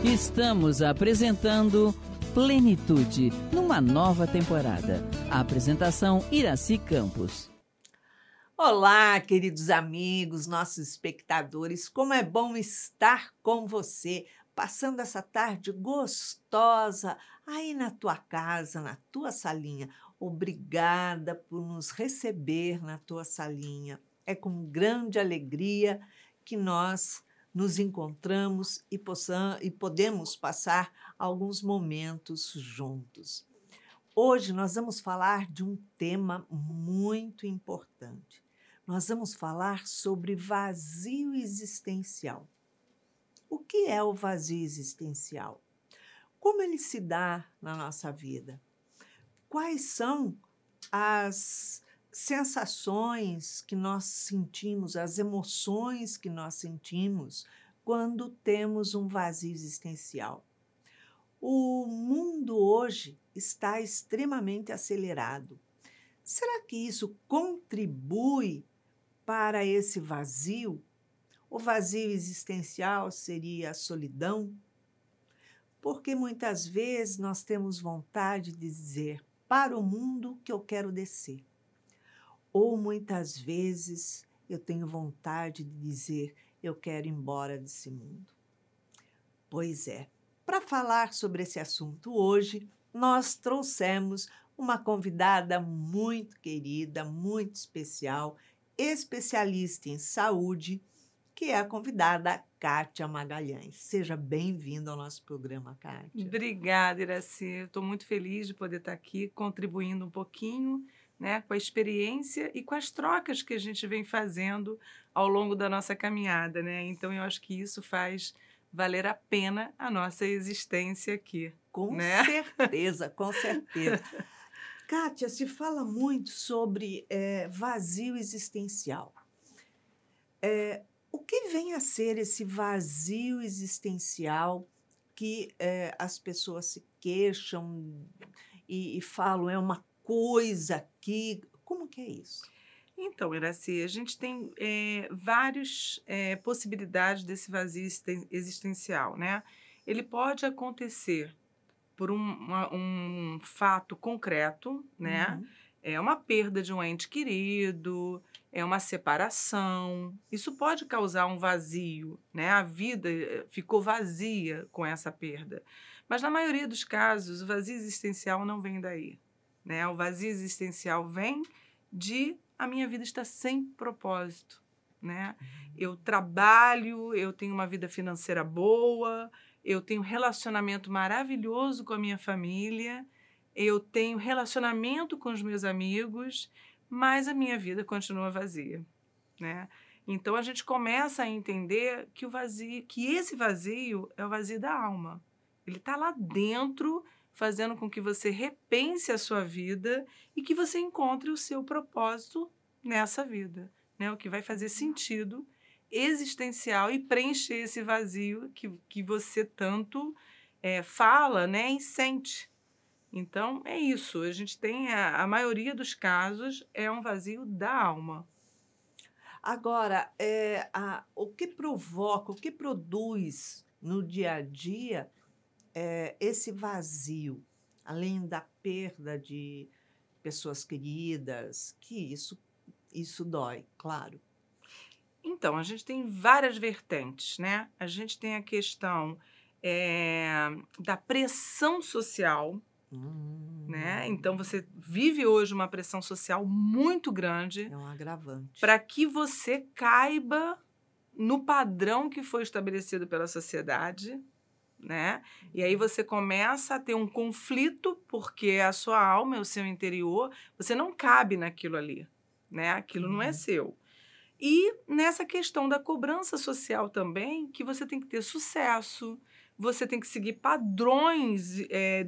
Estamos apresentando Plenitude, numa nova temporada. A apresentação Iraci Campos. Olá, queridos amigos, nossos espectadores, como é bom estar com você, passando essa tarde gostosa aí na tua casa, na tua salinha. Obrigada por nos receber na tua salinha. É com grande alegria que nós nos encontramos e podemos passar alguns momentos juntos. Hoje nós vamos falar de um tema muito importante. Nós vamos falar sobre vazio existencial. O que é o vazio existencial? Como ele se dá na nossa vida? Quais são as sensações que nós sentimos, as emoções que nós sentimos quando temos um vazio existencial? O mundo hoje está extremamente acelerado. Será que isso contribui para esse vazio? O vazio existencial seria a solidão? Porque muitas vezes nós temos vontade de dizer para o mundo que eu quero descer. Ou muitas vezes eu tenho vontade de dizer eu quero ir embora desse mundo. Pois é, para falar sobre esse assunto hoje, nós trouxemos uma convidada muito querida, muito especial, especialista em saúde, que é a convidada Kátia Magalhães. Seja bem-vinda ao nosso programa, Kátia. Obrigada, Iraci. Estou muito feliz de poder estar aqui contribuindo um pouquinho, né, com a experiência e com as trocas que a gente vem fazendo ao longo da nossa caminhada, né? Então, eu acho que isso faz valer a pena a nossa existência aqui. Com né? certeza, com certeza. Kátia, se fala muito sobre vazio existencial. O que vem a ser esse vazio existencial que as pessoas se queixam e falam é uma coisa que... Como que é isso? Então, Iraci, a gente tem várias possibilidades desse vazio existencial, né? Ele pode acontecer por um fato concreto, né? Uhum. É uma perda de um ente querido, é uma separação. Isso pode causar um vazio, né? A vida ficou vazia com essa perda. Mas, na maioria dos casos, o vazio existencial não vem daí, né? O vazio existencial vem de a minha vida está sem propósito, né? Eu trabalho, eu tenho uma vida financeira boa, eu tenho um relacionamento maravilhoso com a minha família, eu tenho relacionamento com os meus amigos, mas a minha vida continua vazia, né? Então a gente começa a entender que esse vazio é o vazio da alma. Ele está lá dentro, fazendo com que você repense a sua vida e que você encontre o seu propósito nessa vida, né? O que vai fazer sentido existencial e preencher esse vazio que você tanto fala, né? E sente. Então, é isso. A gente tem, a maioria dos casos, é um vazio da alma. Agora, o que provoca, o que produz no dia a dia esse vazio, além da perda de pessoas queridas, que isso dói, claro. Então, a gente tem várias vertentes, né? A gente tem a questão da pressão social, né? Então, você vive hoje uma pressão social muito grande. É um agravante. Para que você caiba no padrão que foi estabelecido pela sociedade, né? E aí você começa a ter um conflito, porque a sua alma, o seu interior, você não cabe naquilo ali, né? Aquilo não é seu. E nessa questão da cobrança social também, que você tem que ter sucesso, você tem que seguir padrões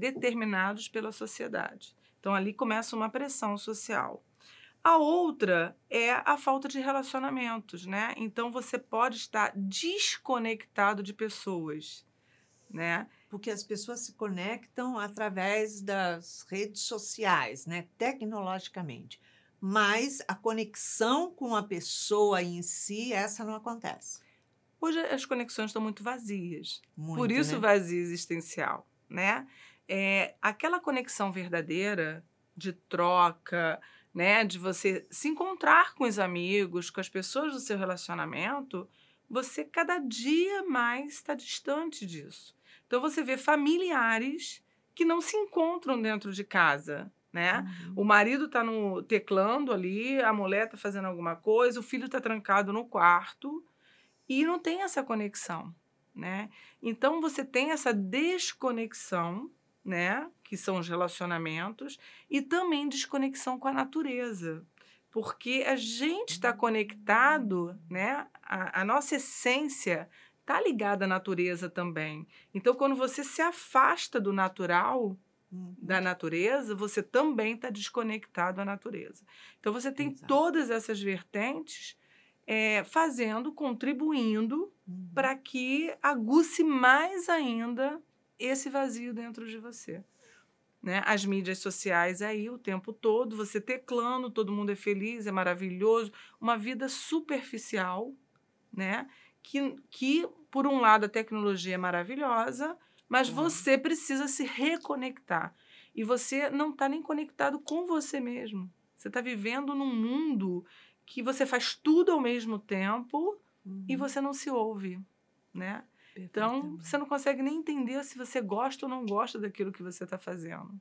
determinados pela sociedade. Então, ali começa uma pressão social. A outra é a falta de relacionamentos, né? Então, você pode estar desconectado de pessoas, né? Porque as pessoas se conectam através das redes sociais, né? Tecnologicamente. Mas a conexão com a pessoa em si, essa não acontece. Hoje as conexões estão muito vazias. Muito, Por isso né? o vazio existencial, né? Aquela conexão verdadeira de troca, né? De você se encontrar com os amigos, com as pessoas do seu relacionamento, você cada dia mais está distante disso. Então você vê familiares que não se encontram dentro de casa, né? Uhum. O marido está teclando ali, a mulher está fazendo alguma coisa, o filho está trancado no quarto e não tem essa conexão, né? Então você tem essa desconexão, né? Que são os relacionamentos, e também desconexão com a natureza. Porque a gente está conectado, né? A nossa essência está ligada à natureza também. Então, quando você se afasta do natural, da natureza, você também está desconectado à natureza. Então, você tem Exato. todas essas vertentes contribuindo para que aguce mais ainda esse vazio dentro de você. Né? As mídias sociais aí o tempo todo, você teclando, todo mundo é feliz, é maravilhoso, uma vida superficial, né? Que por um lado, a tecnologia é maravilhosa, mas você precisa se reconectar. E você não está nem conectado com você mesmo. Você está vivendo num mundo que você faz tudo ao mesmo tempo e você não se ouve, né? Então, você não consegue nem entender se você gosta ou não gosta daquilo que você está fazendo.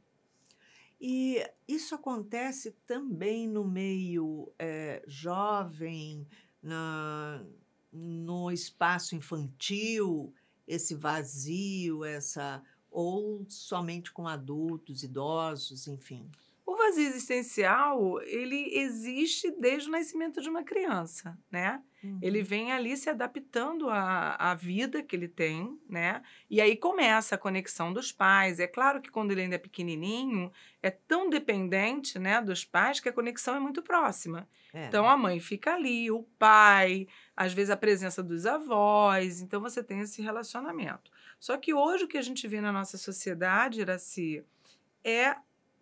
E isso acontece também no meio jovem, no espaço infantil, esse vazio, ou somente com adultos, idosos, enfim. O vazio existencial, ele existe desde o nascimento de uma criança, né? Ele vem ali se adaptando à vida que ele tem, né? E aí começa a conexão dos pais. É claro que quando ele ainda é pequenininho, é tão dependente, né, dos pais que a conexão é muito próxima. Então, a mãe fica ali, o pai, às vezes a presença dos avós. Então, você tem esse relacionamento. Só que hoje o que a gente vê na nossa sociedade, Iracy, é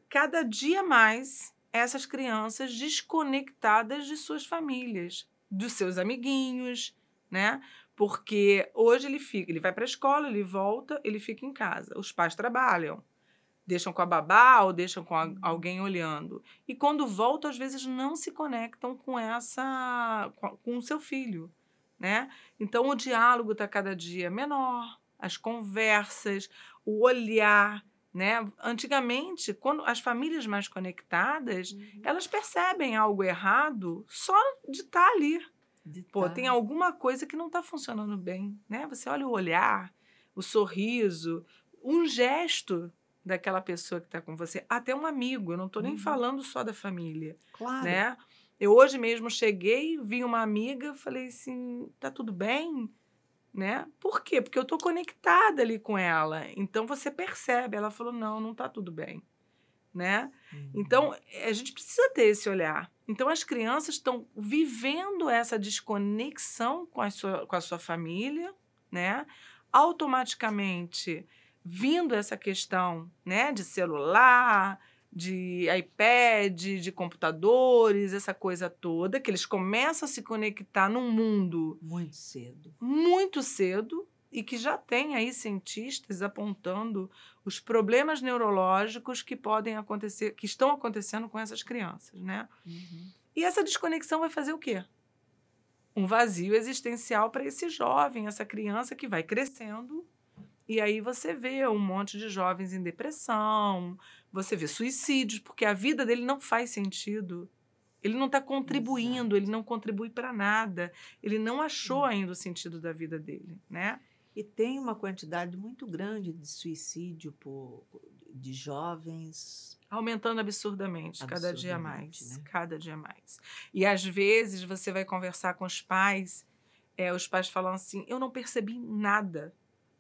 cada dia mais essas crianças desconectadas de suas famílias, dos seus amiguinhos, né? Porque hoje ele vai para a escola, ele volta, ele fica em casa. Os pais trabalham, deixam com a babá ou deixam com alguém olhando. E quando voltam, às vezes não se conectam com o seu filho, né? Então o diálogo está cada dia menor, as conversas, o olhar, né? Antigamente, quando as famílias mais conectadas, elas percebem algo errado só de estar ali. Tem alguma coisa que não está funcionando bem, né? Você olha o olhar, o sorriso, um gesto daquela pessoa que está com você, até um amigo. Eu não estou nem falando só da família, Claro. né? Eu hoje mesmo cheguei, vi uma amiga, falei assim, tá tudo bem? Né? Por quê? Porque eu estou conectada ali com ela. Então, você percebe. Ela falou, não está tudo bem. Né? Então, a gente precisa ter esse olhar. Então, as crianças estão vivendo essa desconexão com a sua família, né? Automaticamente, vindo essa questão, né, de celular, de iPad, de computadores, essa coisa toda, que eles começam a se conectar num mundo muito cedo, e que já tem aí cientistas apontando os problemas neurológicos que podem acontecer, que estão acontecendo com essas crianças, né? E essa desconexão vai fazer o quê? Um vazio existencial para esse jovem, essa criança que vai crescendo. E aí você vê um monte de jovens em depressão, você vê suicídios, porque a vida dele não faz sentido. Ele não está contribuindo, ele não contribui para nada. Ele não achou ainda o sentido da vida dele, né? E tem uma quantidade muito grande de suicídio de jovens. Aumentando absurdamente, cada dia mais. Né? Cada dia mais. E às vezes você vai conversar com os pais falam assim, eu não percebi nada.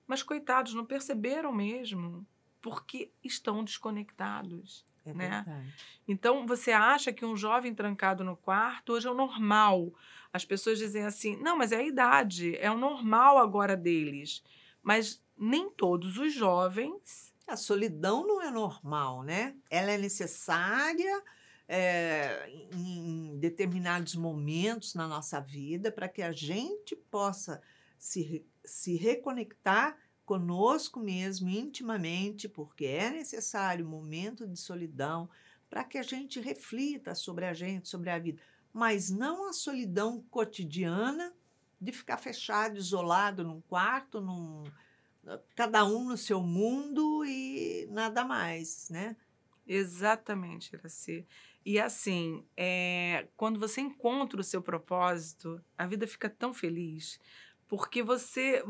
Mas, coitados, não perceberam mesmo, porque estão desconectados. Né? Verdade. Então, você acha que um jovem trancado no quarto hoje é o normal. As pessoas dizem assim, não, mas é a idade, é o normal agora deles. Mas nem todos os jovens... A solidão não é normal, né? Ela é necessária em determinados momentos na nossa vida para que a gente possa se reconectar conosco mesmo, intimamente, porque é necessário um momento de solidão para que a gente reflita sobre a gente, sobre a vida. Mas não a solidão cotidiana de ficar fechado, isolado num quarto, cada um no seu mundo e nada mais, né? Exatamente, Iraci. E assim, quando você encontra o seu propósito, a vida fica tão feliz, porque você,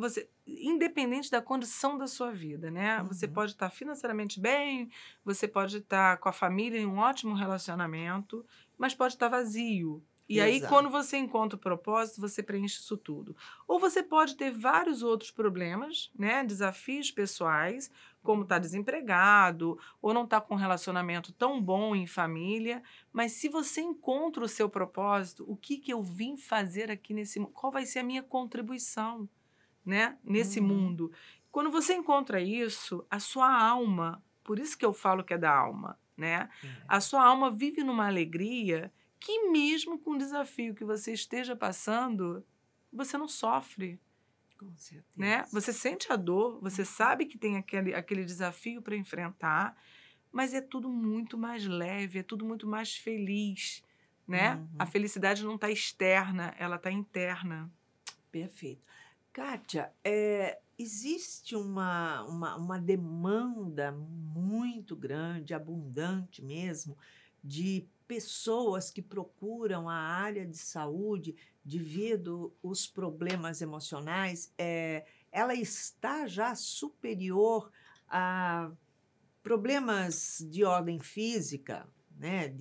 independente da condição da sua vida, né? Você Uhum. pode estar financeiramente bem, você pode estar com a família em um ótimo relacionamento, mas pode estar vazio. E aí, Exato. quando você encontra o propósito, você preenche isso tudo. Ou você pode ter vários outros problemas, né? Desafios pessoais, como estar desempregado, ou não está com um relacionamento tão bom em família, mas se você encontra o seu propósito, o que que eu vim fazer aqui nesse mundo? Qual vai ser a minha contribuição, né, nesse Uhum. mundo? Quando você encontra isso, a sua alma, por isso que eu falo que é da alma, né? É, A sua alma vive numa alegria que mesmo com o desafio que você esteja passando, você não sofre, com né? certeza. Você sente a dor, você sabe que tem aquele desafio para enfrentar, mas é tudo muito mais leve, é tudo muito mais feliz, né? A Uhum. felicidade não está externa, ela está interna. Perfeito. Kátia, existe uma demanda muito grande, abundante mesmo, de pessoas que procuram a área de saúde devido os problemas emocionais. Ela está já superior a problemas de ordem física, né?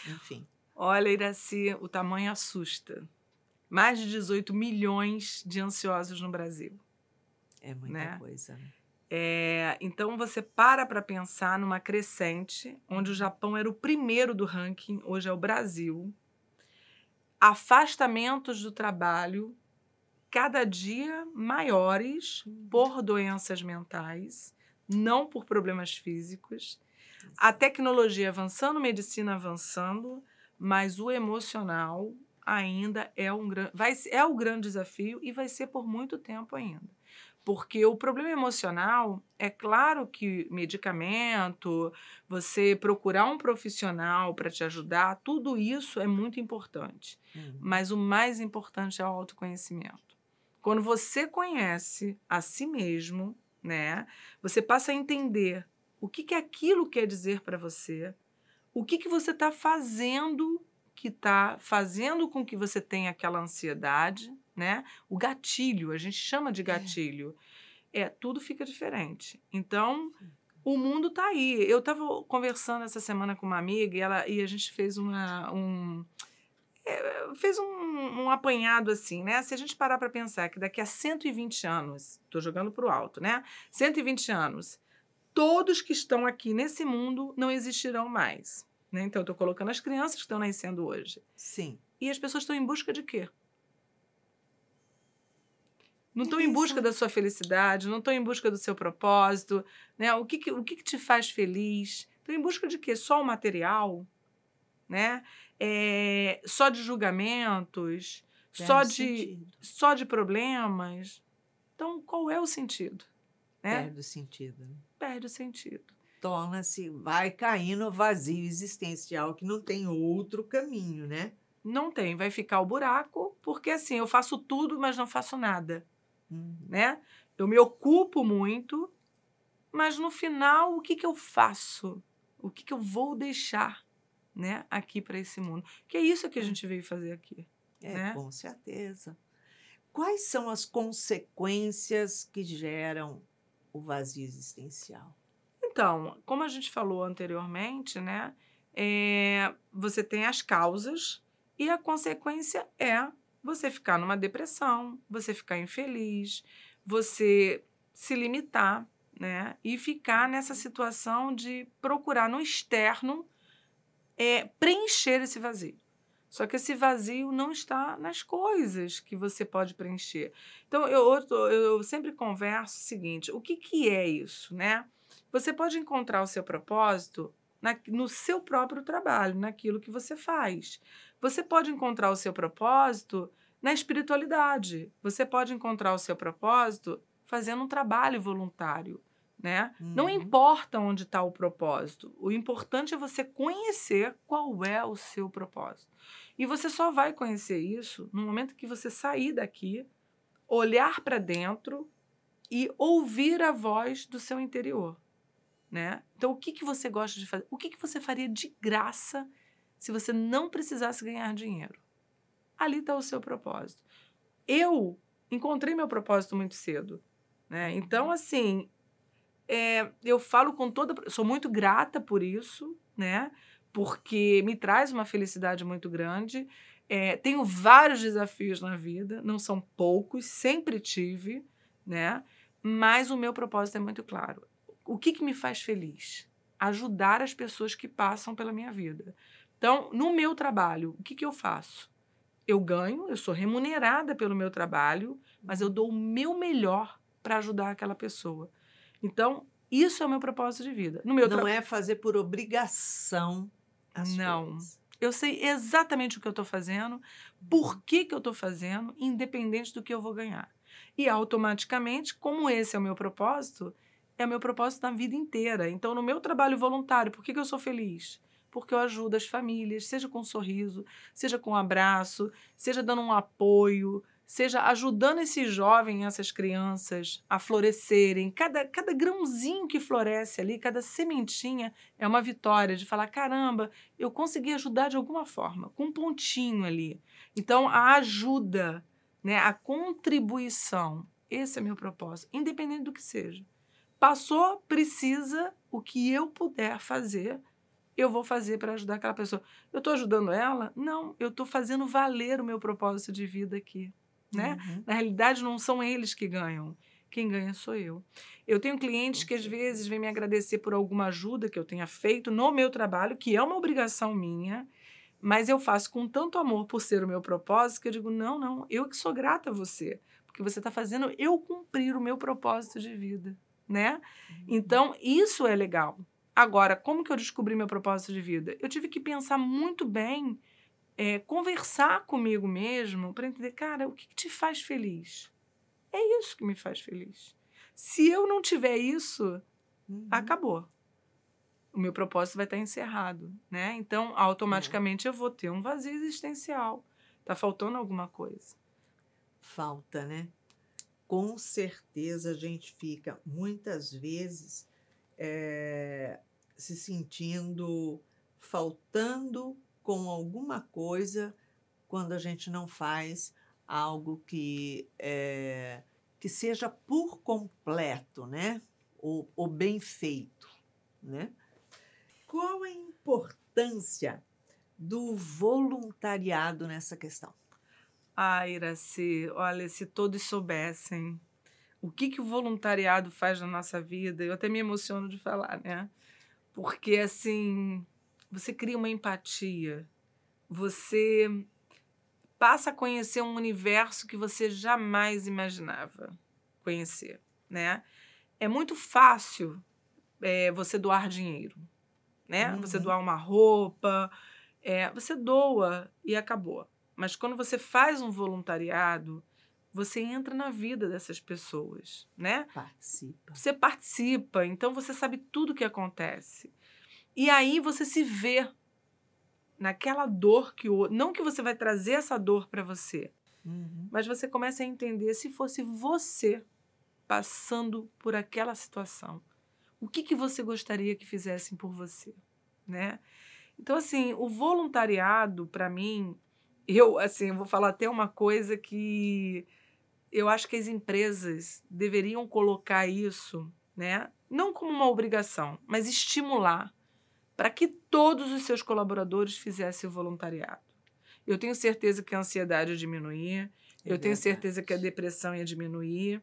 Enfim, Olha, Iraci, o tamanho assusta. Mais de 18 milhões de ansiosos no Brasil, é muita né? coisa, né? Então você para pensar numa crescente, onde o Japão era o primeiro do ranking, hoje é o Brasil. Afastamentos do trabalho cada dia maiores por doenças mentais, não por problemas físicos. A tecnologia avançando, a medicina avançando, mas o emocional ainda é o grande desafio e vai ser por muito tempo ainda. Porque o problema emocional, é claro que medicamento, você procurar um profissional para te ajudar, tudo isso é muito importante. Uhum. Mas o mais importante é o autoconhecimento. Quando você conhece a si mesmo, né, você passa a entender o que que aquilo quer dizer para você, o que que você está fazendo que está fazendo com que você tenha aquela ansiedade, né? O gatilho, a gente chama de gatilho. Tudo fica diferente. Então, o mundo está aí. Eu estava conversando essa semana com uma amiga e a gente fez um apanhado assim, né? Se a gente parar para pensar que daqui a 120 anos, estou jogando para o alto, né? 120 anos, todos que estão aqui nesse mundo não existirão mais. Né? Então, eu estou colocando as crianças que estão nascendo hoje. Sim. E as pessoas estão em busca de quê? Não estão em Ninguém busca da sabe. sua felicidade, não estão em busca do seu propósito, né? O que te faz feliz? Estão em busca de quê? Só o material, né? Só de julgamentos, Perde sentido. só de problemas. Então, qual é o sentido? Né? Perde o sentido, né? Perde o sentido. Vai cair no vazio existencial que não tem outro caminho, né? Não tem, vai ficar o buraco, porque assim, eu faço tudo, mas não faço nada, Uhum. né? Eu me ocupo muito, mas no final, o que que eu faço? O que que eu vou deixar, né, aqui para esse mundo? Que é isso que a gente veio fazer aqui, né? Com certeza. Quais são as consequências que geram o vazio existencial? Então, como a gente falou anteriormente, né, você tem as causas e a consequência é você ficar numa depressão, você ficar infeliz, você se limitar, né, e ficar nessa situação de procurar no externo preencher esse vazio. Só que esse vazio não está nas coisas que você pode preencher. Então, eu sempre converso o seguinte: o que, que é isso, né? Você pode encontrar o seu propósito no seu próprio trabalho, naquilo que você faz. Você pode encontrar o seu propósito Na espiritualidade, você pode encontrar o seu propósito fazendo um trabalho voluntário, né? Não importa onde está o propósito. O importante é você conhecer qual é o seu propósito. E você só vai conhecer isso no momento que você sair daqui, olhar para dentro e ouvir a voz do seu interior, né? Então, o que você gosta de fazer? O que você faria de graça se você não precisasse ganhar dinheiro? Ali está o seu propósito. Eu encontrei meu propósito muito cedo, né? Então, assim, eu falo com sou muito grata por isso, né? Porque me traz uma felicidade muito grande. Tenho vários desafios na vida, não são poucos, sempre tive, né? Mas o meu propósito é muito claro. O que me faz feliz? Ajudar as pessoas que passam pela minha vida. Então, no meu trabalho, o que eu faço? Eu ganho, eu sou remunerada pelo meu trabalho, mas eu dou o meu melhor para ajudar aquela pessoa. Então, isso é o meu propósito de vida. Não é fazer por obrigação as Não. coisas. Eu sei exatamente o que eu estou fazendo, por que eu estou fazendo, independente do que eu vou ganhar. E, automaticamente, como esse é o meu propósito na vida inteira. Então, no meu trabalho voluntário, por que eu sou feliz? Porque eu ajudo as famílias, seja com um sorriso, seja com um abraço, seja dando um apoio, seja ajudando esse jovem, essas crianças a florescerem. Cada grãozinho que floresce ali, cada sementinha é uma vitória de falar, caramba, eu consegui ajudar de alguma forma, com um pontinho ali. Então, a ajuda, né, a contribuição, esse é meu propósito, independente do que seja. Passou, precisa, o que eu puder fazer, eu vou fazer para ajudar aquela pessoa. Eu estou ajudando ela? Não, eu estou fazendo valer o meu propósito de vida aqui, né? Na realidade, não são eles que ganham. Quem ganha sou eu. Eu tenho clientes que, às vezes, vêm me agradecer por alguma ajuda que eu tenha feito no meu trabalho, que é uma obrigação minha, mas eu faço com tanto amor por ser o meu propósito que eu digo, não, eu que sou grata a você, porque você está fazendo eu cumprir o meu propósito de vida, né? Então, isso é legal. Agora, como que eu descobri meu propósito de vida? Eu tive que pensar muito bem, conversar comigo mesmo para entender, cara, o que te faz feliz? É isso que me faz feliz. Se eu não tiver isso, acabou. O meu propósito vai estar encerrado, né? Então, automaticamente eu vou ter um vazio existencial. Tá faltando alguma coisa. Falta, né? Com certeza a gente fica muitas vezes se sentindo faltando com alguma coisa quando a gente não faz algo que seja por completo, né? Ou bem feito, né? Qual a importância do voluntariado nessa questão? Iraci, olha, se todos soubessem o que o voluntariado faz na nossa vida, eu até me emociono de falar, né? Porque, assim, você cria uma empatia, você passa a conhecer um universo que você jamais imaginava conhecer, né? É muito fácil você doar dinheiro, né? Você doar uma roupa, você doa e acabou. Mas quando você faz um voluntariado, você entra na vida dessas pessoas, né? Participa. Você participa, então você sabe tudo o que acontece. E aí você se vê naquela dor não que você vai trazer essa dor para você, mas você começa a entender, se fosse você passando por aquela situação, o que você gostaria que fizessem por você, né? Então, assim, o voluntariado, para mim, eu vou falar até uma coisa que eu acho que as empresas deveriam colocar isso, né? Não como uma obrigação, mas estimular para que todos os seus colaboradores fizessem o voluntariado. Eu tenho certeza que a ansiedade ia diminuir, eu tenho certeza que a depressão ia diminuir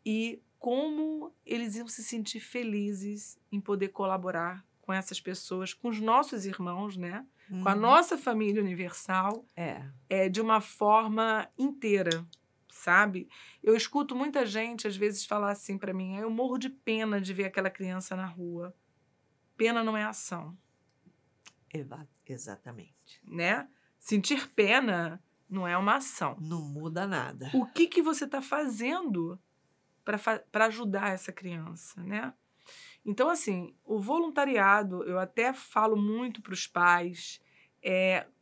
e como eles iam se sentir felizes em poder colaborar com essas pessoas, com os nossos irmãos, né? Com a nossa família universal, de uma forma inteira, sabe? Eu escuto muita gente, às vezes, falar assim para mim, eu morro de pena de ver aquela criança na rua. Pena não é ação. Exatamente. Né? Sentir pena não é uma ação. Não muda nada. O que você está fazendo para ajudar essa criança, né? Então, assim, o voluntariado, eu até falo muito para os pais,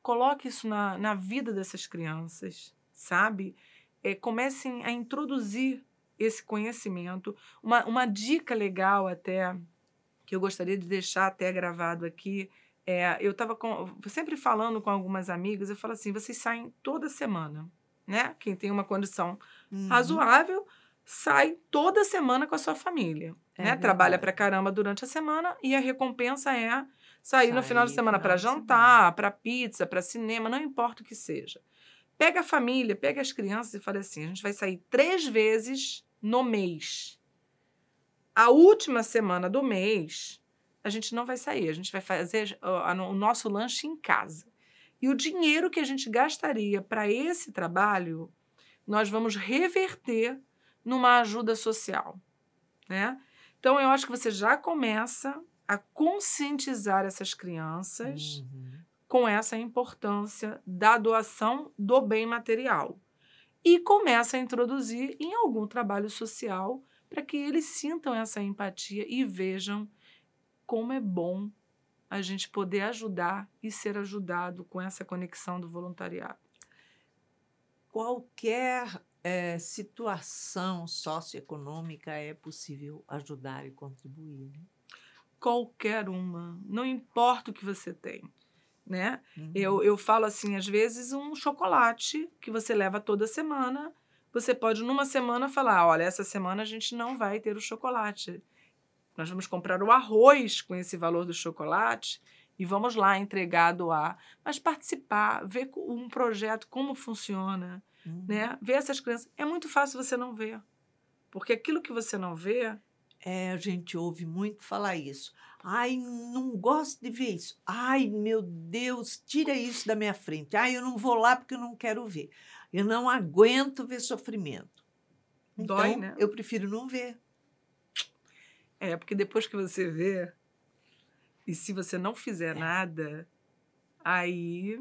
coloque isso na vida dessas crianças, sabe? Comecem a introduzir esse conhecimento. Uma dica legal até, que eu gostaria de deixar até gravado aqui, eu estava sempre falando com algumas amigas, eu falo assim, vocês saem toda semana, né? Quem tem uma condição razoável, sai toda semana com a sua família, né? Trabalha pra caramba durante a semana e a recompensa é sair no final de semana para jantar, para pizza, para cinema, não importa o que seja. Pega a família, pega as crianças e fala assim, a gente vai sair 3 vezes no mês. A última semana do mês, a gente não vai sair, a gente vai fazer o nosso lanche em casa. E o dinheiro que a gente gastaria para esse trabalho, nós vamos reverter numa ajuda social, né? Então, eu acho que você já começa a conscientizar essas crianças com essa importância da doação do bem material. E começa a introduzir em algum trabalho social para que eles sintam essa empatia e vejam como é bom a gente poder ajudar e ser ajudado com essa conexão do voluntariado. Qualquer situação socioeconômica é possível ajudar e contribuir, né? Qualquer uma, não importa o que você tem, né? Eu falo assim, às vezes um chocolate que você leva toda semana, você pode numa semana falar, olha, essa semana a gente não vai ter o chocolate. Nós vamos comprar o arroz com esse valor do chocolate e vamos lá entregar, doar. Mas participar, ver um projeto, como funciona, né? Ver essas crianças. É muito fácil você não ver. Porque aquilo que você não vê... A gente ouve muito falar isso. Ai, não gosto de ver isso. Ai, meu Deus, tira isso da minha frente. Ai, eu não vou lá porque eu não quero ver. Eu não aguento ver sofrimento. Dói, Então, né? eu prefiro não ver. Porque depois que você vê, e se você não fizer nada, aí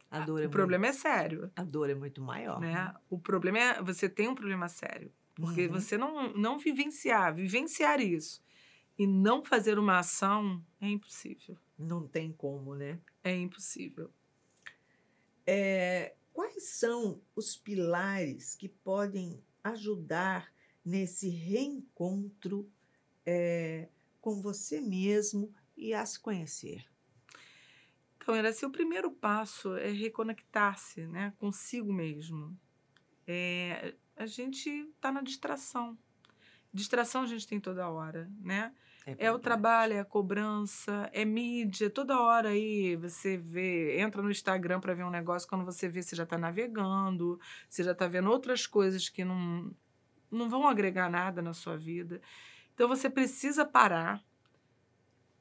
A dor o problema é sério. A dor é muito maior. Né? O problema é, você tem um problema sério. Porque você não vivenciar isso e não fazer uma ação é impossível. Não tem como, né? É impossível. Quais são os pilares que podem ajudar nesse reencontro com você mesmo e a se conhecer? Então, o primeiro passo é reconectar-se, né, consigo mesmo. A gente está na distração. Distração a gente tem toda hora, né? É o trabalho, é a cobrança, é mídia. Toda hora aí você vê, entra no Instagram para ver um negócio, quando você vê, você já está navegando, você já está vendo outras coisas que não vão agregar nada na sua vida. Então, você precisa parar.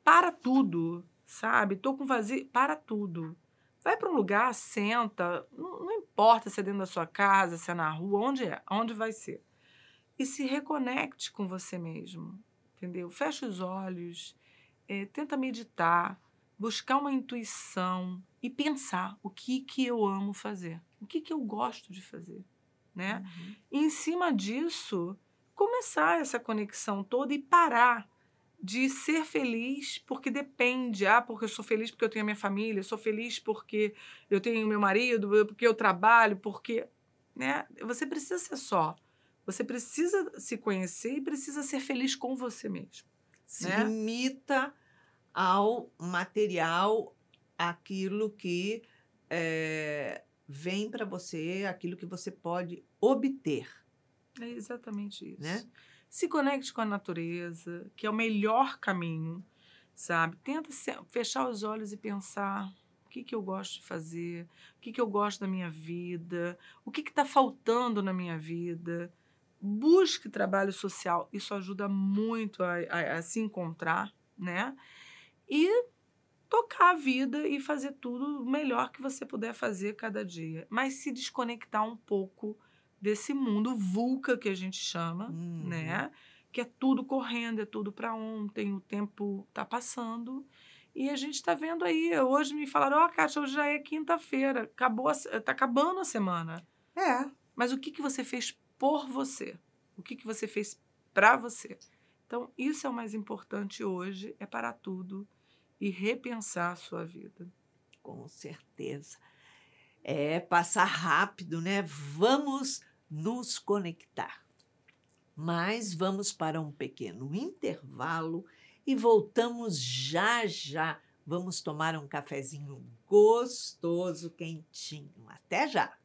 Para tudo, sabe? Tô com vazio, para tudo. Vai para um lugar, senta, não importa se é dentro da sua casa, se é na rua, onde vai ser. E se reconecte com você mesmo, entendeu? Fecha os olhos, tenta meditar, buscar uma intuição e pensar o que eu amo fazer, o que eu gosto de fazer, né? E em cima disso, começar essa conexão toda e parar de ser feliz porque depende. Porque eu sou feliz porque eu tenho a minha família, eu sou feliz porque eu tenho meu marido, porque eu trabalho, porque... né? Você precisa ser só. Você precisa se conhecer e precisa ser feliz com você mesmo. Se limita ao material, aquilo que vem para você, aquilo que você pode obter. É exatamente isso. Né? Se conecte com a natureza, que é o melhor caminho, sabe? Tenta fechar os olhos e pensar o que eu gosto de fazer, o que eu gosto da minha vida, o que está faltando na minha vida. Busque trabalho social, isso ajuda muito a se encontrar, né? E tocar a vida e fazer tudo o melhor que você puder fazer cada dia. Mas se desconectar um pouco desse mundo VUCA que a gente chama, né? Que é tudo correndo, é tudo para ontem, o tempo está passando. E a gente está vendo aí, hoje me falaram, Kátia, hoje já é quinta-feira, tá acabando a semana. Mas o que você fez por você? O que você fez para você? Então, isso é o mais importante hoje, é parar tudo e repensar a sua vida. Com certeza. Passar rápido, né? Vamos nos conectar. Mas vamos para um pequeno intervalo e voltamos já já. Vamos tomar um cafezinho gostoso, quentinho. Até já!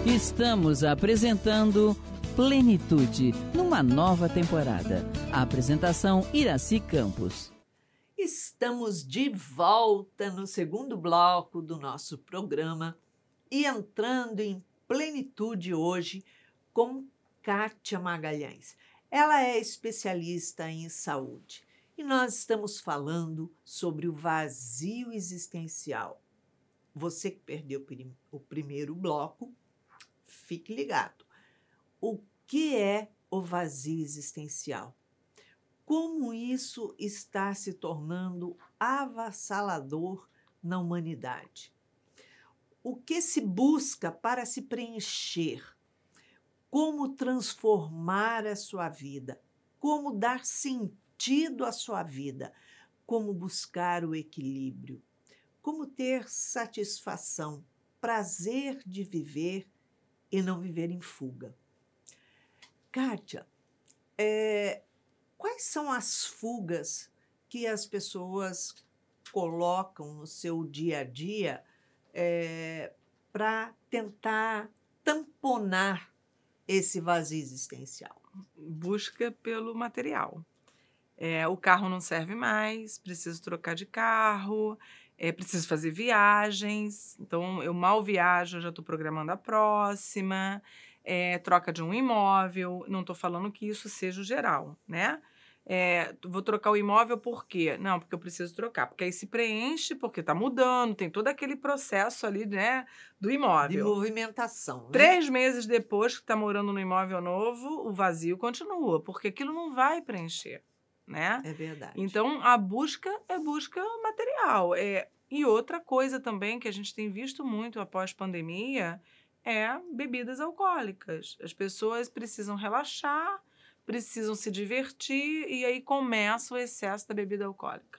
Estamos apresentando Plenitude, numa nova temporada. A apresentação Iraci Campos. Estamos de volta no segundo bloco do nosso programa e entrando em plenitude hoje com Kátia Magalhães. Ela é especialista em saúde e nós estamos falando sobre o vazio existencial. Você que perdeu o primeiro bloco, fique ligado. O que é o vazio existencial? Como isso está se tornando avassalador na humanidade? O que se busca para se preencher? Como transformar a sua vida? Como dar sentido à sua vida? Como buscar o equilíbrio? Como ter satisfação, prazer de viver e não viver em fuga? Kátia, quais são as fugas que as pessoas colocam no seu dia a dia para tentar tamponar esse vazio existencial? Busca pelo material. O carro não serve mais, preciso trocar de carro, preciso fazer viagens. Então, eu mal viajo, já estou programando a próxima. Troca de um imóvel. Não estou falando que isso seja o geral, né? Vou trocar o imóvel por quê? Não, porque eu preciso trocar. Porque aí se preenche, porque está mudando, tem todo aquele processo ali, né, do imóvel. De movimentação, né? 3 meses depois que está morando no imóvel novo, o vazio continua, porque aquilo não vai preencher, né? É verdade. Então, a busca é busca material. E outra coisa também que a gente tem visto muito após pandemia é bebidas alcoólicas. As pessoas precisam relaxar, precisam se divertir e aí começa o excesso da bebida alcoólica.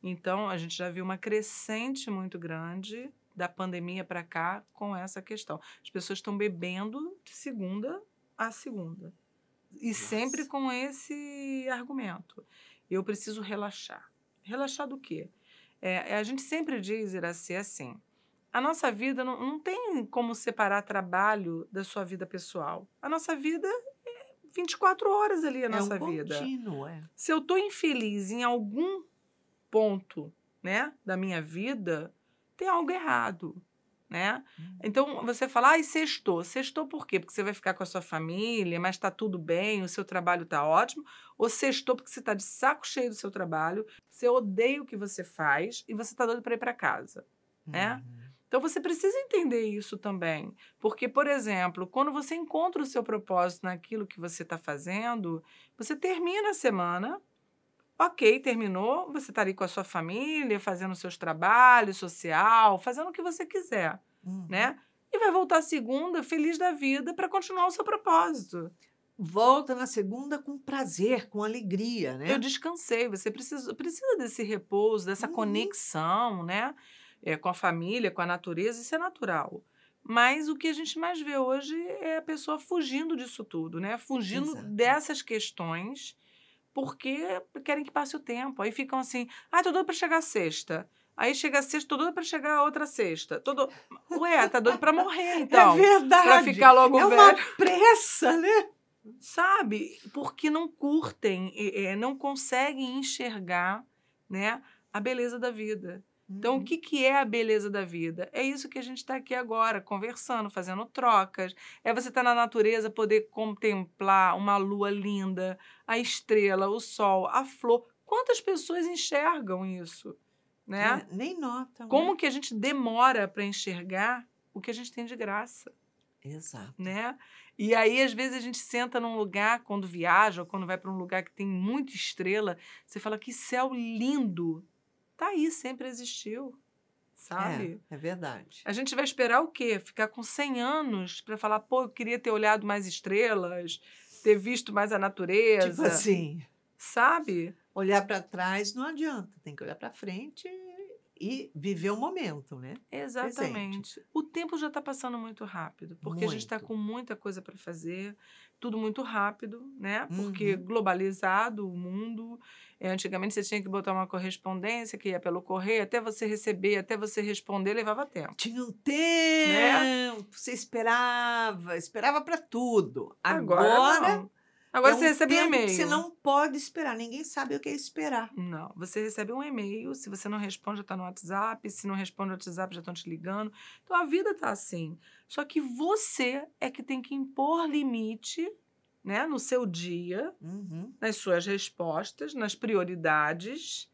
Então, a gente já viu uma crescente muito grande da pandemia para cá com essa questão. As pessoas estão bebendo de segunda a segunda. E sempre com esse argumento. Eu preciso relaxar. Relaxar do quê? A gente sempre diz, Iraci, assim, a nossa vida não tem como separar trabalho da sua vida pessoal. A nossa vida 24 horas ali a nossa vida. Contínuo, Se eu estou infeliz em algum ponto, né, da minha vida, tem algo errado, né? Então, você fala, sextou. Sextou por quê? Porque você vai ficar com a sua família, mas está tudo bem, o seu trabalho está ótimo. Ou sextou porque você está de saco cheio do seu trabalho, você odeia o que você faz e você está doido para ir para casa, né? Então, você precisa entender isso também. Porque, por exemplo, quando você encontra o seu propósito naquilo que você está fazendo, você termina a semana, ok, terminou, você está ali com a sua família, fazendo seus trabalhos, social, fazendo o que você quiser, né? E vai voltar segunda, feliz da vida, para continuar o seu propósito. Volta na segunda com prazer, com alegria, né? Eu descansei, você precisa desse repouso, dessa conexão, né? Com a família, com a natureza, isso é natural. Mas o que a gente mais vê hoje é a pessoa fugindo disso tudo, né? Fugindo dessas questões, porque querem que passe o tempo. Aí ficam assim, tô doido para chegar a sexta. Aí chega a sexta, tô doido para chegar a outra sexta. Tá doido para morrer, então. É verdade. Para ficar logo velho. É uma pressa, né? Sabe? Porque não curtem, não conseguem enxergar, né, a beleza da vida. Então, o que é a beleza da vida? É isso que a gente está aqui agora, conversando, fazendo trocas. É você estar na natureza, poder contemplar uma lua linda, a estrela, o sol, a flor. Quantas pessoas enxergam isso? Né? Nem notam. Como que a gente demora para enxergar o que a gente tem de graça? Exato. né? E aí, às vezes, a gente senta num lugar, quando viaja, ou quando vai para um lugar que tem muita estrela, você fala, que céu lindo! Tá aí, sempre existiu, sabe? É verdade. A gente vai esperar o quê? Ficar com 100 anos para falar, pô, eu queria ter olhado mais estrelas, ter visto mais a Tipo natureza, assim, sabe? olhar para trás não adianta, tem que olhar para frente e viver o momento, né? Exatamente. O tempo já está passando muito rápido, porque a gente está Muito. com muita coisa para fazer, tudo muito rápido, né? Porque Uhum. globalizado o mundo. Antigamente você tinha que botar uma correspondência que ia pelo correio, até você receber, até você responder, levava tempo. Tinha um Né? tempo, você esperava para tudo. Agora Agora não. Agora é você um recebe um tempo que você e-mail. não pode esperar, ninguém sabe o que é esperar. Não, você recebe um e-mail, se você não responde, já está no WhatsApp, se não responde no WhatsApp, já estão te ligando. Então, a vida está assim. Só que você é que tem que impor limite, né, no seu dia, Uhum. nas suas respostas, nas prioridades,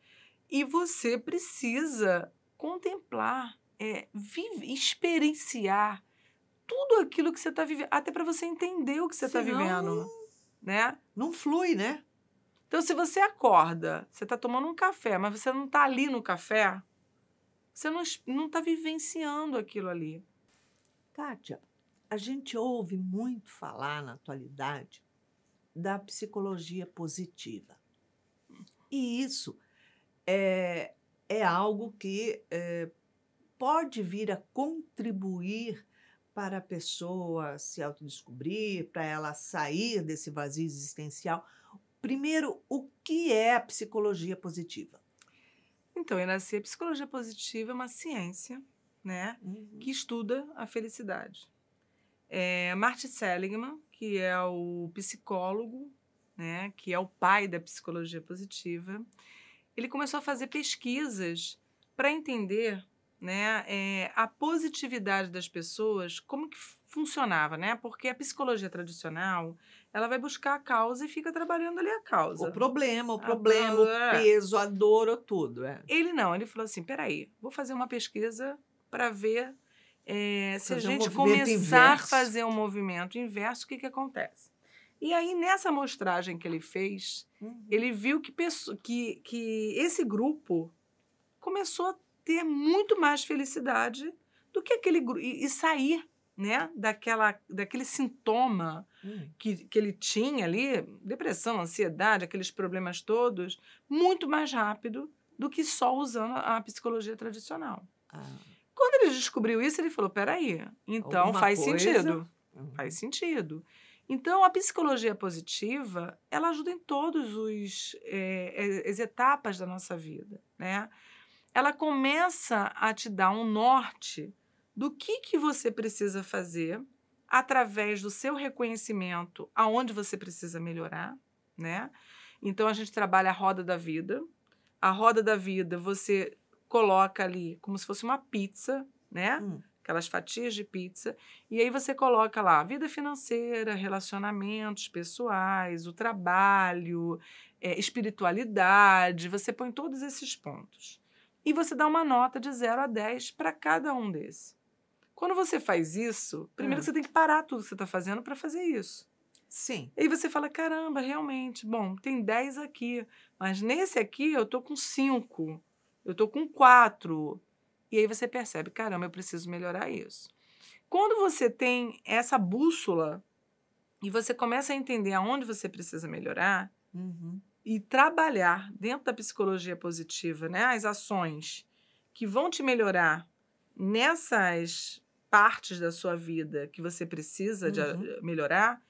e você precisa contemplar, experienciar tudo aquilo que você está vivendo, até para você entender o que você está Senão, vivendo, né? não flui, né? Então, se você acorda, você está tomando um café, mas você não está ali no café, você não está vivenciando aquilo ali. Kátia, a gente ouve muito falar na atualidade da psicologia positiva. E isso é algo que pode vir a contribuir para a pessoa se autodescobrir, para ela sair desse vazio existencial. Primeiro, o que é a psicologia positiva? Então, Iraci, a psicologia positiva é uma ciência, né, que estuda a felicidade. Martin Seligman, que é o psicólogo, né, que é o pai da psicologia positiva, ele começou a fazer pesquisas para entender, né, a positividade das pessoas, como que funcionava, né? Porque a psicologia tradicional, ela vai buscar a causa e fica trabalhando ali a causa. O problema, o causa, peso, a dor, ou tudo. Ele não, ele falou assim, peraí, vou fazer uma pesquisa para ver se a Fazer um gente movimento começar a inverso. fazer um movimento inverso, o que acontece? E aí, nessa amostragem que ele fez, ele viu que esse grupo começou a ter muito mais felicidade do que aquele grupo, e sair, né, daquele sintoma que ele tinha ali, depressão, ansiedade, aqueles problemas todos, muito mais rápido do que só usando a psicologia tradicional. Quando ele descobriu isso, ele falou, peraí, então Alguma faz coisa. sentido. Faz sentido. Então, a psicologia positiva, ela ajuda em todas as etapas da nossa vida, né? Ela começa a te dar um norte do que você precisa fazer através do seu reconhecimento aonde você precisa melhorar, né? Então, a gente trabalha a roda da vida. A roda da vida, você coloca ali como se fosse uma pizza, né? Aquelas fatias de pizza, e aí você coloca lá vida financeira, relacionamentos pessoais, o trabalho, espiritualidade, você põe todos esses pontos. E você dá uma nota de 0 a 10 para cada um desses. Quando você faz isso, primeiro você tem que parar tudo que você está fazendo para fazer isso. Sim. E aí você fala, caramba, realmente, bom, tem 10 aqui, mas nesse aqui eu tô com 5, eu tô com 4. E aí você percebe, caramba, eu preciso melhorar isso. Quando você tem essa bússola e você começa a entender aonde você precisa melhorar e trabalhar dentro da psicologia positiva, né, as ações que vão te melhorar nessas partes da sua vida que você precisa de melhorar,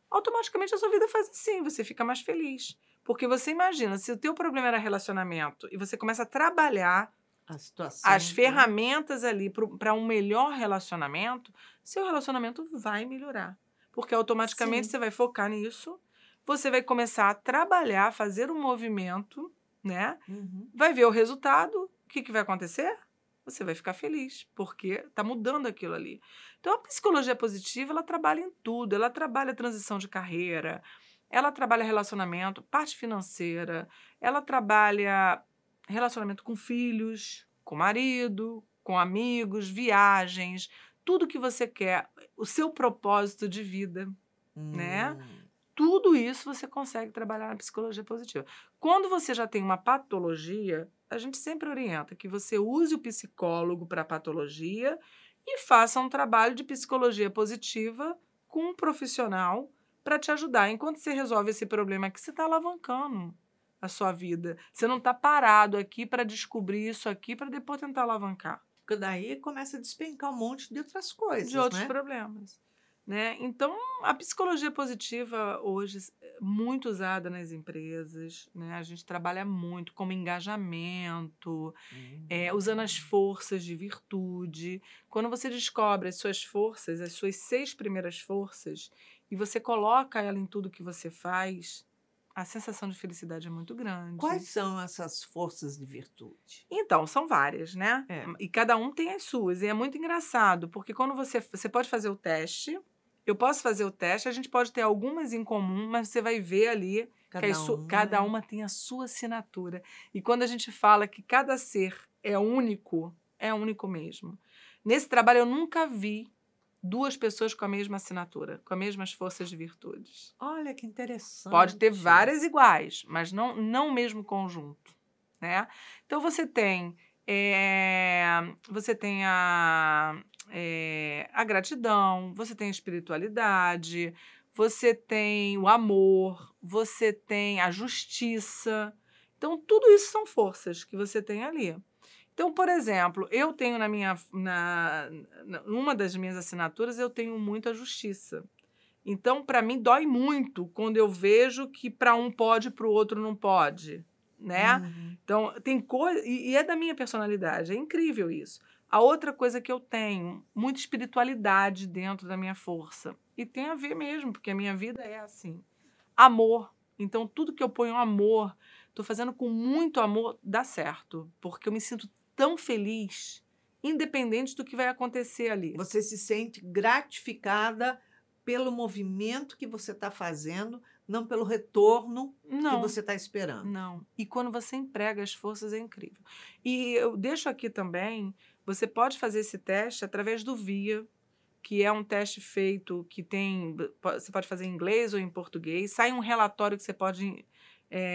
automaticamente a sua vida faz assim, você fica mais feliz. Porque você imagina, se o teu problema era relacionamento e você começa a trabalhar a situação, as ferramentas ali para um melhor relacionamento, seu relacionamento vai melhorar. Porque automaticamente você vai focar nisso, você vai começar a trabalhar, fazer um movimento, né? Vai ver o resultado, o que vai acontecer? Você vai ficar feliz, porque está mudando aquilo ali. Então, a psicologia positiva, ela trabalha em tudo. Ela trabalha a transição de carreira, ela trabalha relacionamento, parte financeira, ela trabalha relacionamento com filhos, com marido, com amigos, viagens, tudo que você quer, o seu propósito de vida, né? Hum. Tudo isso você consegue trabalhar na psicologia positiva. Quando você já tem uma patologia, a gente sempre orienta que você use o psicólogo para a patologia e faça um trabalho de psicologia positiva com um profissional para te ajudar. Enquanto você resolve esse problema aqui, você está alavancando a sua vida. Você não está parado aqui para descobrir isso aqui para depois tentar alavancar Porque daí começa a despencar um monte de outras coisas, de outros né? problemas. Né? Então, a psicologia positiva hoje é muito usada nas empresas, né? A gente trabalha muito como engajamento, usando as forças de virtude. Quando você descobre as suas forças, as suas 6 primeiras forças, e você coloca ela em tudo que você faz, a sensação de felicidade é muito grande. Quais são essas forças de virtude? Então, são várias, né? É. E cada um tem as suas. E é muito engraçado, porque quando você pode fazer o teste, eu posso fazer o teste, a gente pode ter algumas em comum, mas você vai ver ali que cada uma tem a sua assinatura. E quando a gente fala que cada ser é único mesmo. Nesse trabalho eu nunca vi 2 pessoas com a mesma assinatura, com as mesmas forças de virtudes. Olha que interessante. Pode ter várias iguais, mas não o mesmo conjunto, né? Então você tem a gratidão, você tem a espiritualidade, você tem o amor, você tem a justiça. Então, tudo isso são forças que você tem ali. Então, por exemplo, eu tenho numa das minhas assinaturas, eu tenho muito a justiça. Então, para mim, dói muito quando eu vejo que para um pode, para o outro não pode, né? Uhum. Então, tem coisa... E é da minha personalidade, é incrível isso. A outra coisa que eu tenho, muita espiritualidade dentro da minha força. E tem a ver mesmo, porque a minha vida é assim. Amor. Então, tudo que eu ponho amor, estou fazendo com muito amor, dá certo. Porque eu me sinto tão feliz, independente do que vai acontecer ali. Você se sente gratificada pelo movimento que você está fazendo, não pelo retorno que você está esperando. Não. E quando você emprega as forças, é incrível. E eu deixo aqui também, você pode fazer esse teste através do VIA, que é um teste feito que você pode fazer em inglês ou em português. Sai um relatório que você pode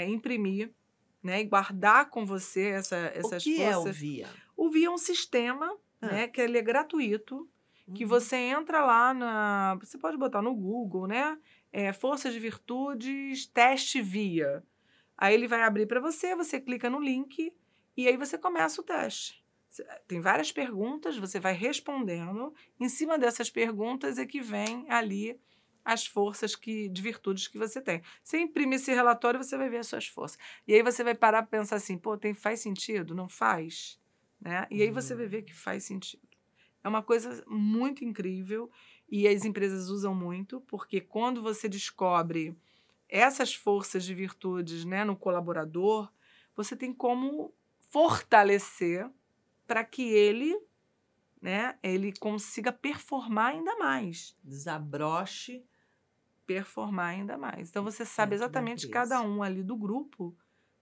imprimir, né, e guardar com você essas forças. O que é o VIA? O VIA é um sistema, né, que ele é gratuito, que você entra lá você pode botar no Google, né? Forças de virtudes, teste VIA. Aí ele vai abrir para você clica no link e aí você começa o teste. Tem várias perguntas, você vai respondendo. Em cima dessas perguntas é que vem ali as forças de virtudes que você tem. Você imprime esse relatório, você vai ver as suas forças. E aí você vai parar para pensar assim, faz sentido? Não faz? Né? E aí você vai ver que faz sentido. É uma coisa muito incrível e as empresas usam muito, porque quando você descobre essas forças de virtudes, né, no colaborador, você tem como fortalecer para que ele consiga performar ainda mais. Desabroche. Performar ainda mais. Então, você sabe exatamente cada um ali do grupo,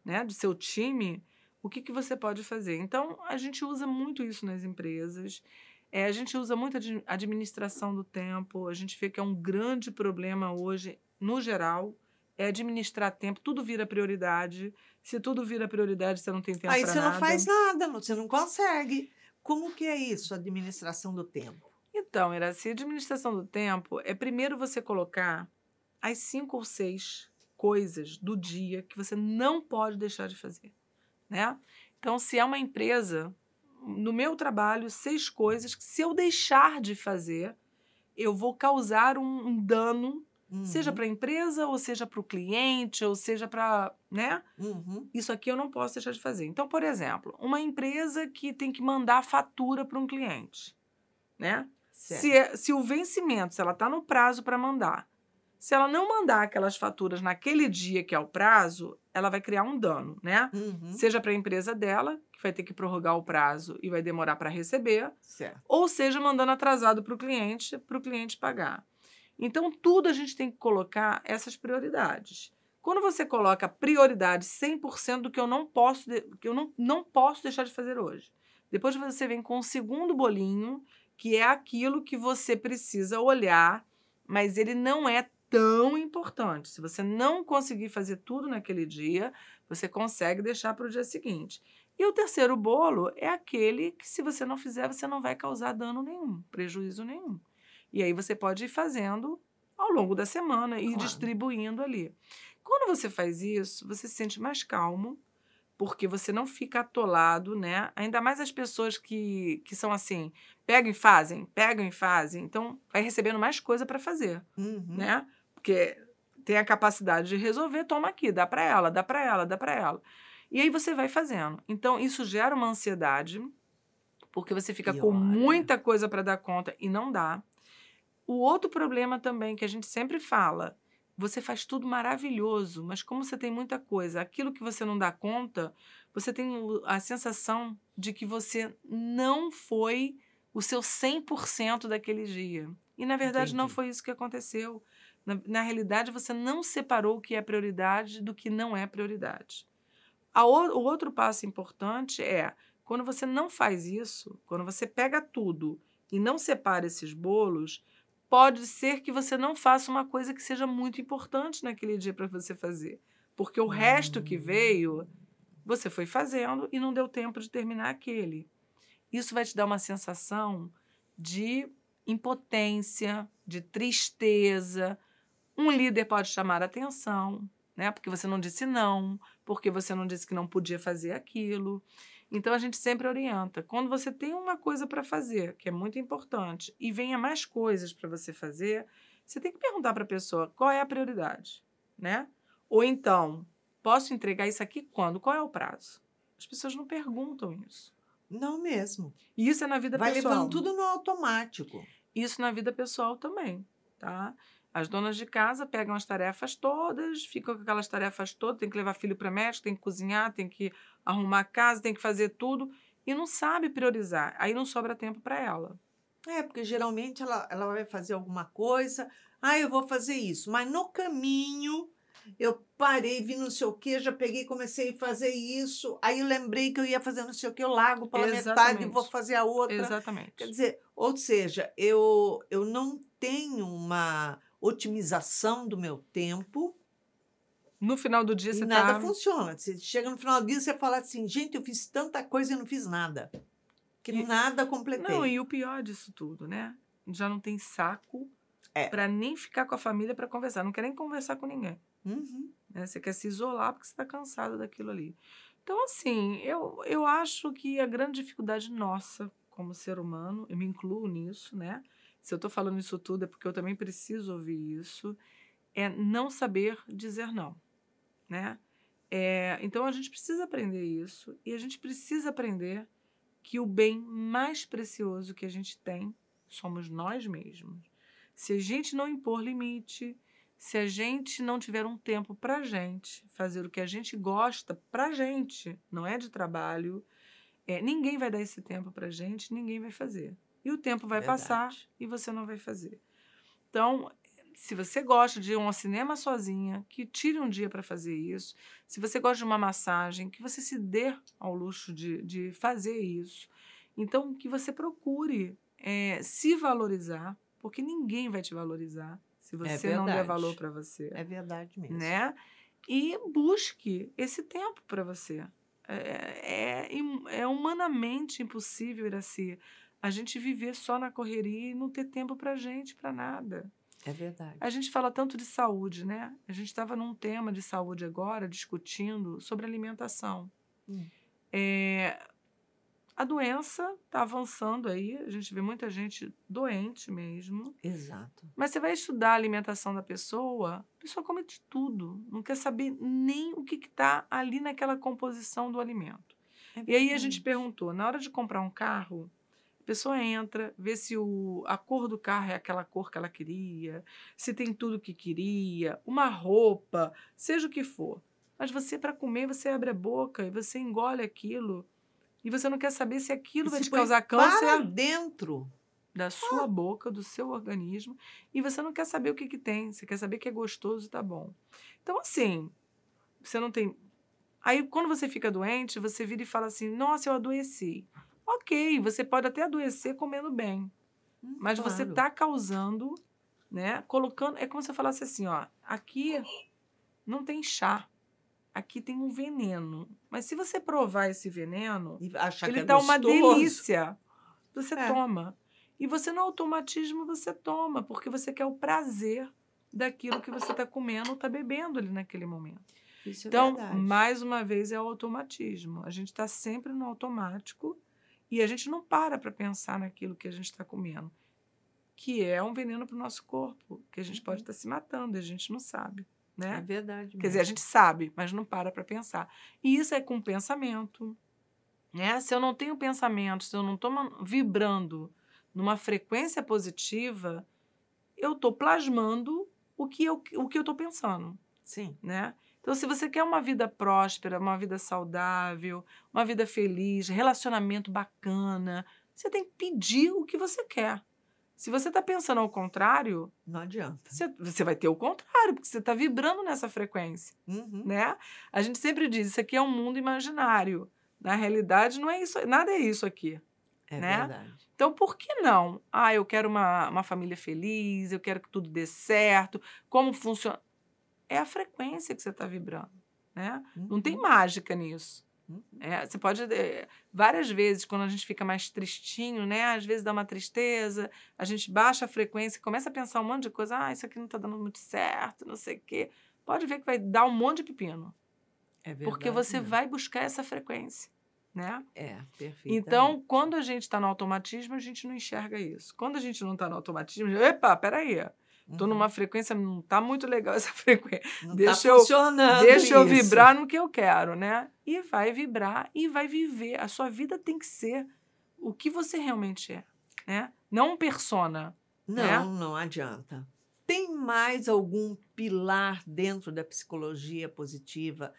né, do seu time, o que você pode fazer. Então, a gente usa muito isso nas empresas. A gente usa muito a administração do tempo. A gente vê que é um grande problema hoje, no geral, é administrar tempo. Tudo vira prioridade. Se tudo vira prioridade, você não tem tempo para nada. Aí você não faz nada, você não consegue. Como que é isso, administração do tempo? Então, Iraci, a administração do tempo é primeiro você colocar as 5 ou 6 coisas do dia que você não pode deixar de fazer, né? Então, se é uma empresa, no meu trabalho, 6 coisas que se eu deixar de fazer, eu vou causar um dano, seja para a empresa, ou seja para o cliente, ou seja para, né? Isso aqui eu não posso deixar de fazer. Então, por exemplo, uma empresa que tem que mandar fatura para um cliente, né? Se o vencimento, se ela está no prazo para mandar, se ela não mandar aquelas faturas naquele dia que é o prazo, ela vai criar um dano, né? Seja para a empresa dela, que vai ter que prorrogar o prazo e vai demorar para receber, ou seja, mandando atrasado para o cliente pagar. Então, tudo a gente tem que colocar essas prioridades. Quando você coloca prioridade 100% do que eu não posso deixar de fazer hoje, depois você vem com o segundo bolinho, que é aquilo que você precisa olhar, mas ele não é tão importante. Se você não conseguir fazer tudo naquele dia, você consegue deixar para o dia seguinte. E o terceiro bolo é aquele que, se você não fizer, você não vai causar dano nenhum, prejuízo nenhum. E aí você pode ir fazendo ao longo da semana e Claro. distribuindo ali. Quando você faz isso, você se sente mais calmo, porque você não fica atolado, né? Ainda mais as pessoas que são assim, pegam e fazem. Então, vai recebendo mais coisa para fazer, Uhum. né? Porque tem a capacidade de resolver, toma aqui, dá para ela, dá para ela, dá para ela. E aí você vai fazendo. Então, isso gera uma ansiedade, porque você fica com Pior, muita coisa para dar conta e não dá. O outro problema também que a gente sempre fala, você faz tudo maravilhoso, mas como você tem muita coisa, aquilo que você não dá conta, você tem a sensação de que você não foi o seu 100% daquele dia. E, na verdade, não Entendi. foi isso que aconteceu. Na realidade, você não separou o que é prioridade do que não é prioridade. O outro passo importante é, quando você não faz isso, quando você pega tudo e não separa esses bolos, pode ser que você não faça uma coisa que seja muito importante naquele dia para você fazer. Porque o resto que veio, você foi fazendo e não deu tempo de terminar aquele. Isso vai te dar uma sensação de impotência, de tristeza. Um líder pode chamar a atenção, né? Porque você não disse não, porque você não disse que não podia fazer aquilo. Então, a gente sempre orienta. Quando você tem uma coisa para fazer, que é muito importante, e venha mais coisas para você fazer, você tem que perguntar para a pessoa qual é a prioridade, né? Ou então, posso entregar isso aqui quando? Qual é o prazo? As pessoas não perguntam isso. Não mesmo. E isso é na vida Vai pessoal. levando tudo no automático. Isso na vida pessoal também, tá? As donas de casa pegam as tarefas todas, ficam com aquelas tarefas todas, tem que levar filho para médico, tem que cozinhar, tem que arrumar a casa, tem que fazer tudo e não sabe priorizar. Aí não sobra tempo para ela. É, porque geralmente ela vai fazer alguma coisa, eu vou fazer isso, mas no caminho eu parei, vi não sei o quê, já peguei, comecei a fazer isso, aí eu lembrei que eu ia fazer não sei o quê, eu largo pela metade e vou Exatamente. fazer a outra. Exatamente. Quer dizer, ou seja, eu não tenho uma otimização do meu tempo No final do dia e você nada tá... funciona. Você chega no final do dia, você fala assim, gente, eu fiz tanta coisa e não fiz nada. Que E- nada completei. Não, e o pior disso tudo, né? Já não tem saco É. para nem ficar com a família para conversar. Não quer nem conversar com ninguém. Uhum. Né? Você quer se isolar porque você está cansado daquilo ali. Então, assim, eu acho que a grande dificuldade nossa como ser humano, eu me incluo nisso, né? Se eu estou falando isso tudo é porque eu também preciso ouvir isso, é não saber dizer não, né? Então, a gente precisa aprender isso e a gente precisa aprender que o bem mais precioso que a gente tem somos nós mesmos. Se a gente não impor limite, se a gente não tiver um tempo para a gente, fazer o que a gente gosta para a gente, não é de trabalho, ninguém vai dar esse tempo para a gente, ninguém vai fazer. E o tempo vai passar Verdade. e você não vai fazer. Então, se você gosta de ir ao cinema sozinha, que tire um dia para fazer isso. Se você gosta de uma massagem, que você se dê ao luxo de fazer isso. Então, que você procure se valorizar, porque ninguém vai te valorizar se você não der verdade. valor para você. É verdade mesmo. Né? E busque esse tempo para você. É humanamente impossível, Iraci, a gente viver só na correria e não ter tempo para gente, para nada. É verdade. A gente fala tanto de saúde, né? A gente estava num tema de saúde agora, discutindo sobre alimentação. A doença está avançando aí, a gente vê muita gente doente mesmo. Exato. Mas você vai estudar a alimentação da pessoa, a pessoa come de tudo, não quer saber nem o que está ali naquela composição do alimento. E aí a gente perguntou, na hora de comprar um carro, a pessoa entra, vê se a cor do carro é aquela cor que ela queria, se tem tudo que queria, uma roupa, seja o que for. Mas você, para comer, você abre a boca e você engole aquilo. E você não quer saber se aquilo vai te causar câncer para dentro da sua boca, do seu organismo, e você não quer saber o que tem, você quer saber que é gostoso e tá bom. Então, assim, você não tem... Aí, quando você fica doente, você vira e fala assim, nossa, eu adoeci. Ok, você pode até adoecer comendo bem, Mas você claro. está causando, né? Colocando. É como se eu falasse assim, ó, aqui não tem chá, aqui tem um veneno. Mas se você provar esse veneno, E achar que ele é tá uma gostoso. delícia. Você É. toma. E você, no automatismo, você toma, porque você quer o prazer daquilo que você está comendo ou está bebendo ali naquele momento. Isso é Então, verdade. mais uma vez, é o automatismo. A gente está sempre no automático e a gente não para pensar naquilo que a gente está comendo, que é um veneno para o nosso corpo, que a gente pode estar se matando e a gente não sabe, né? É verdade Quer dizer, a mesmo. gente sabe, mas não para pensar. E isso é com pensamento, né? Se eu não tenho pensamento, se eu não estou vibrando numa frequência positiva, eu estou plasmando o que eu estou pensando, Sim. né? Então, se você quer uma vida próspera, uma vida saudável, uma vida feliz, relacionamento bacana, você tem que pedir o que você quer. Se você está pensando ao contrário, Não adianta. você vai ter o contrário, porque você está vibrando nessa frequência, Uhum. né? A gente sempre diz, isso aqui é um mundo imaginário. Na realidade, não é isso, nada é isso aqui, É né? verdade. Então, por que não? Ah, eu quero uma família feliz, eu quero que tudo dê certo. Como funciona? É a frequência que você está vibrando, né? Não tem Uhum. mágica nisso. Uhum. Você pode, várias vezes, quando a gente fica mais tristinho, né? Às vezes dá uma tristeza, a gente baixa a frequência, começa a pensar um monte de coisa. Ah, isso aqui não está dando muito certo, não sei o quê. Pode ver que vai dar um monte de pepino. É verdade Porque você mesmo. vai buscar essa frequência, né? É, perfeitamente. Então, quando a gente está no automatismo, a gente não enxerga isso. Quando a gente não está no automatismo, epa, peraí, estou numa frequência, não está muito legal essa frequência. Não está funcionando Deixa eu isso. vibrar no que eu quero, né? E vai vibrar e vai viver. A sua vida tem que ser o que você realmente é, né? Não um persona, né? Não adianta. Tem mais algum pilar dentro da psicologia positiva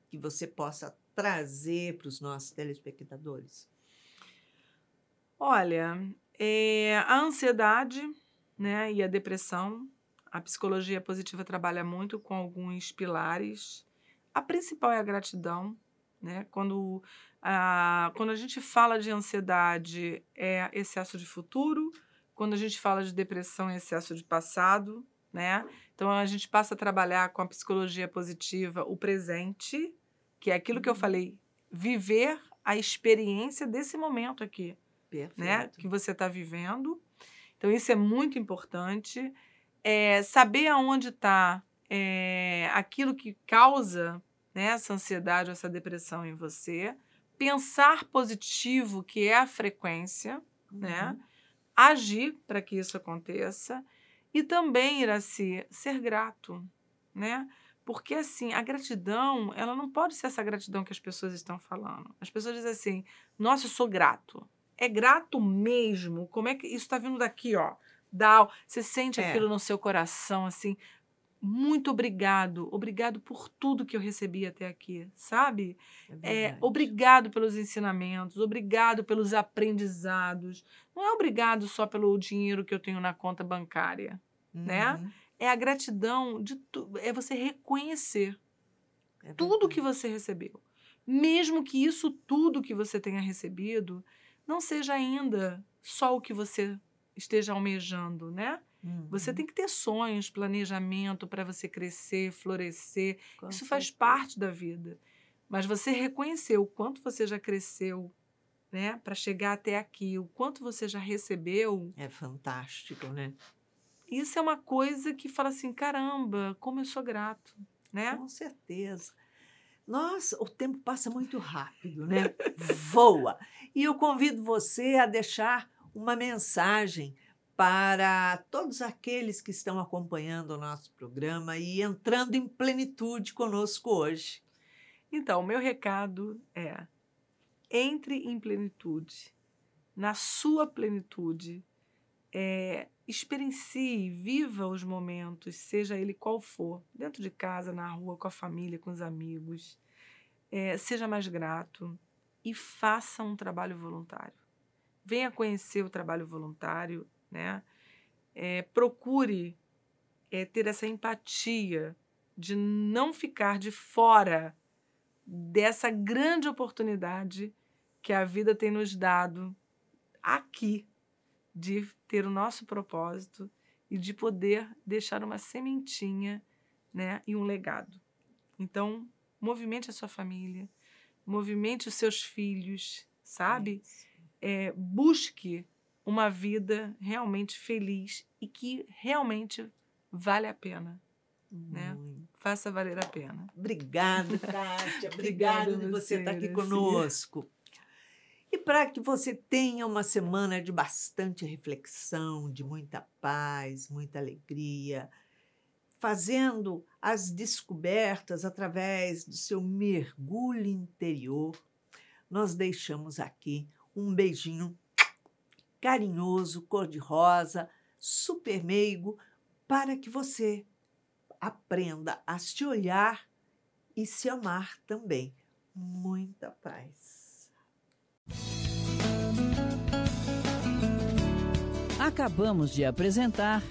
que você possa trazer para os nossos telespectadores? Olha, a ansiedade, né, e a depressão, a psicologia positiva trabalha muito com alguns pilares. A principal é a gratidão, né? Quando a gente fala de ansiedade, é excesso de futuro. Quando a gente fala de depressão, é excesso de passado, né? Então, a gente passa a trabalhar com a psicologia positiva o presente, que é aquilo que eu falei, viver a experiência desse momento aqui, né, Perfeito. que você está vivendo. Então, isso é muito importante. Saber aonde está aquilo que causa, né, essa ansiedade, essa depressão em você. Pensar positivo, que é a frequência, né? Agir para que isso aconteça. E também, Iraci, ser grato, né? Porque, assim, a gratidão, ela não pode ser essa gratidão que as pessoas estão falando. As pessoas dizem assim, nossa, eu sou grato. É grato mesmo? Como é que isso está vindo daqui, ó? Você sente aquilo no seu coração, assim, muito obrigado. Obrigado por tudo que eu recebi até aqui, sabe? É verdade. Obrigado pelos ensinamentos, obrigado pelos aprendizados. Não é obrigado só pelo dinheiro que eu tenho na conta bancária, né? Uhum. É a gratidão de tudo. É você reconhecer É tudo que verdade. você recebeu. Mesmo que isso tudo que você tenha recebido não seja ainda só o que você esteja almejando, né? Você tem que ter sonhos, planejamento para você crescer, florescer. Com Isso faz certeza. parte da vida. Mas você reconhecer o quanto você já cresceu, né, para chegar até aqui, o quanto você já recebeu, É fantástico, né? isso é uma coisa que fala assim, caramba, como eu sou grato, né? Com certeza. Nossa, o tempo passa muito rápido, né? Voa. E eu convido você a deixar uma mensagem para todos aqueles que estão acompanhando o nosso programa e entrando em plenitude conosco hoje. Então, o meu recado é: entre em plenitude, na sua plenitude, experiencie, viva os momentos, seja ele qual for, dentro de casa, na rua, com a família, com os amigos. Seja mais grato e faça um trabalho voluntário. Venha conhecer o trabalho voluntário, né? Procure ter essa empatia de não ficar de fora dessa grande oportunidade que a vida tem nos dado aqui, de ter o nosso propósito e de poder deixar uma sementinha, né, e um legado. Então, movimente a sua família, movimente os seus filhos, sabe? Busque uma vida realmente feliz e que realmente vale a pena, né? Faça valer a pena. Obrigada, Kátia. Obrigada de você estar aqui conosco. E para que você tenha uma semana de bastante reflexão, de muita paz, muita alegria, fazendo as descobertas através do seu mergulho interior, nós deixamos aqui um beijinho carinhoso, cor-de-rosa, super meigo, para que você aprenda a se olhar e se amar também. Muita paz. Acabamos de apresentar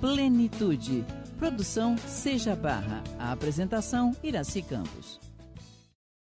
Plenitude. Produção Seja Barra. A apresentação Iraci Campos.